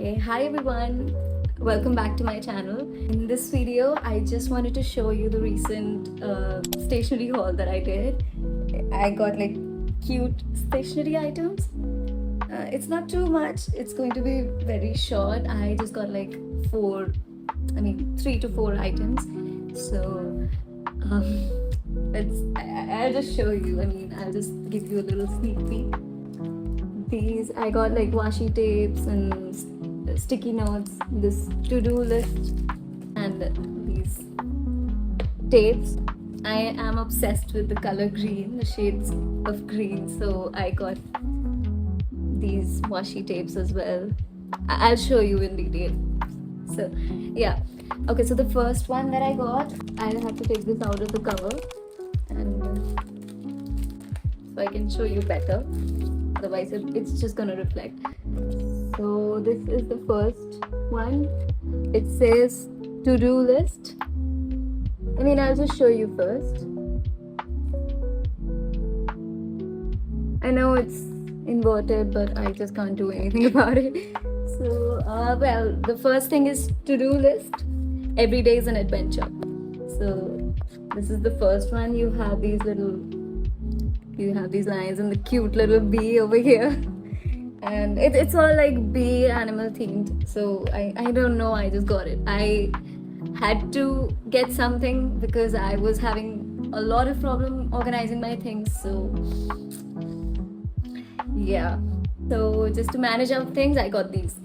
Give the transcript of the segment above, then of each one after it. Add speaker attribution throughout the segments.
Speaker 1: Okay, hi everyone, welcome back to my channel. In this video I just wanted to show you the recent stationery haul that I did. I got like cute stationery items. It's not too much, it's going to be very short. I just got like 3 to 4 items. So I'll just show you. I'll just give you a little sneak peek. These I got like washi tapes and sticky notes, this to-do list, and these tapes. I am obsessed with the color green, the shades of green, so I got these washi tapes as well. I'll show you in detail. So yeah, okay, so the first one that I got, I'll have to take this out of the cover and so I can show you better, otherwise it's just gonna reflect. So this is the first one. It says to-do list. I'll just show you first. I know it's inverted, but I just can't do anything about it. So well, the first thing is to-do list. Every day is an adventure. So this is the first one. You have these lines and the cute little bee over here. And it's all like bee animal themed. So I don't know, I just got it. I had to get something because I was having a lot of problem organizing my things. So yeah, so just to manage out things, I got these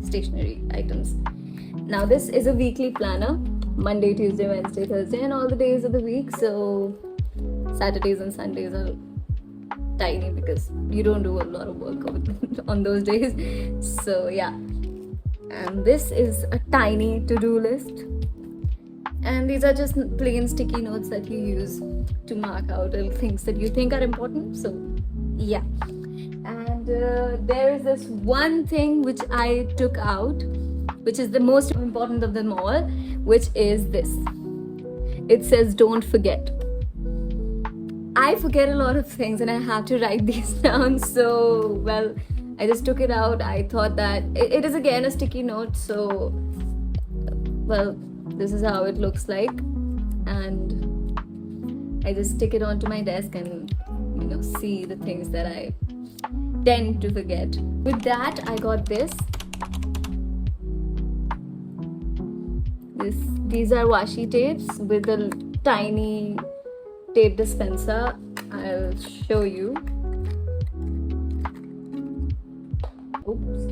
Speaker 1: stationery items. Now this is a weekly planner, Monday, Tuesday, Wednesday, Thursday, and all the days of the week. So Saturdays and Sundays are tiny because you don't do a lot of work on those days. So yeah, and this is a tiny to-do list, and these are just plain sticky notes that you use to mark out little things that you think are important. So yeah, and there is this one thing which I took out, which is the most important of them all, which is this. It says don't forget. I forget a lot of things and I have to write these down. So, well, I just took it out. I thought that it is again a sticky note. So, well, this is how it looks like. And I just stick it onto my desk and, see the things that I tend to forget. With that, I got this. These are washi tapes with a tiny tape dispenser. I'll show you. Oops.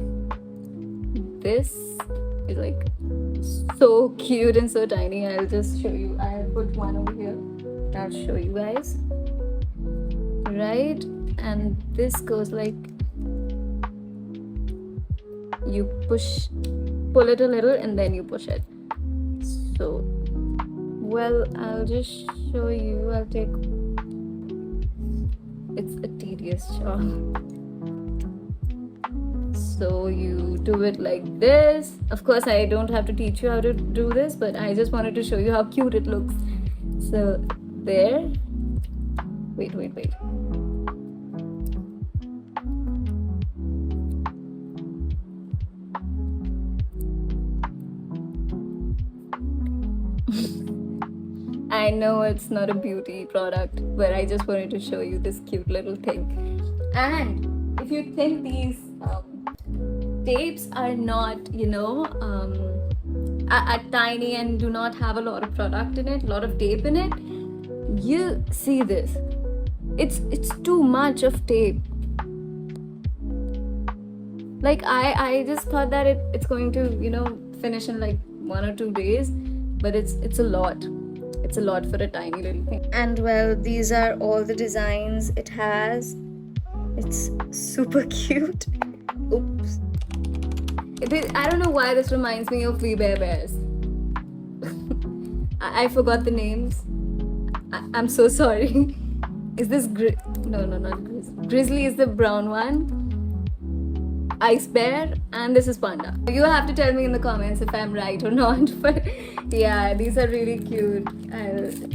Speaker 1: This is like so cute and so tiny. I'll just show you. I'll put one over here. I'll show you guys. Right? And this goes like, you pull it a little and then you push it. So well, I'll just show you. It's a tedious job. So you do it like this. Of course, I don't have to teach you how to do this, but I just wanted to show you how cute it looks. So there. Wait. I know it's not a beauty product, but I just wanted to show you this cute little thing. And if you think these tapes are not, are tiny and do not have a lot of product in it, a lot of tape in it, you see this. It's too much of tape. Like I just thought that it's going to, finish in like 1 or 2 days, but it's a lot. It's a lot for a tiny little thing. And well, these are all the designs it has. It's super cute. Oops. I don't know why this reminds me of We Bare Bears. I forgot the names. I'm so sorry. Is this no, not Grizzly. Grizzly is the brown one. Ice Bear, and this is Panda. You have to tell me in the comments if I'm right or not, but yeah, these are really cute.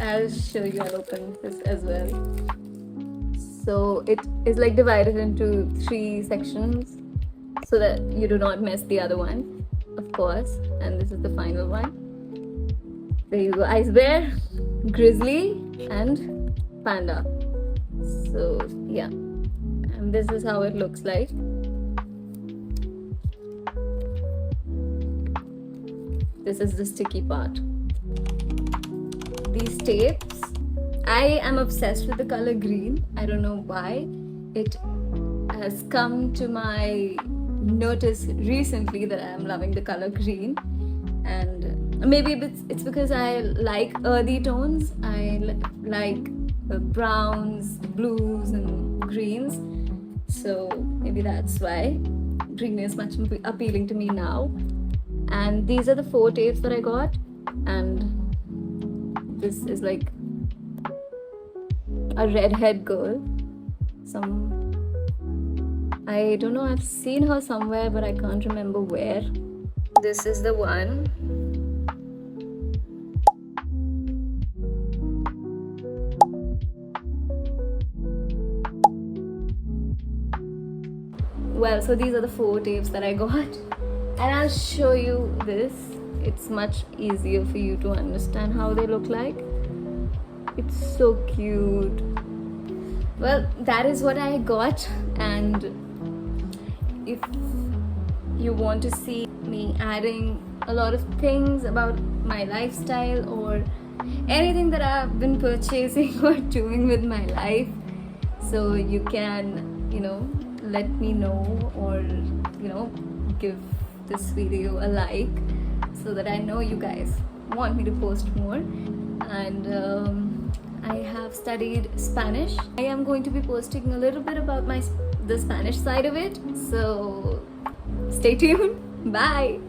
Speaker 1: I'll show you. I'll open this as well. So it is like divided into 3 sections. so that you do not mess the other one, of course. And this is the final one. There you go, ice bear, grizzly, and panda. So yeah, and this is how it looks like. This is the sticky part. These tapes, I am obsessed with the color green. I don't know why. It has come to my notice recently that I am loving the color green, and maybe it's because I like earthy tones. I like browns, blues, and greens, so maybe that's why green is much appealing to me now. And these are the 4 tapes that I got, and this is like a redhead girl. I don't know, I've seen her somewhere, but I can't remember where. This is the one. Well, so these are the 4 tapes that I got, and I'll show you this. It's much easier for you to understand how they look like. It's so cute. Well, that is what I got, and if you want to see me adding a lot of things about my lifestyle or anything that I've been purchasing or doing with my life, so you can, let me know, or give this video a like, so that I know you guys want me to post more. And I have studied Spanish. I am going to be posting a little bit about the Spanish side of it, so stay tuned. Bye.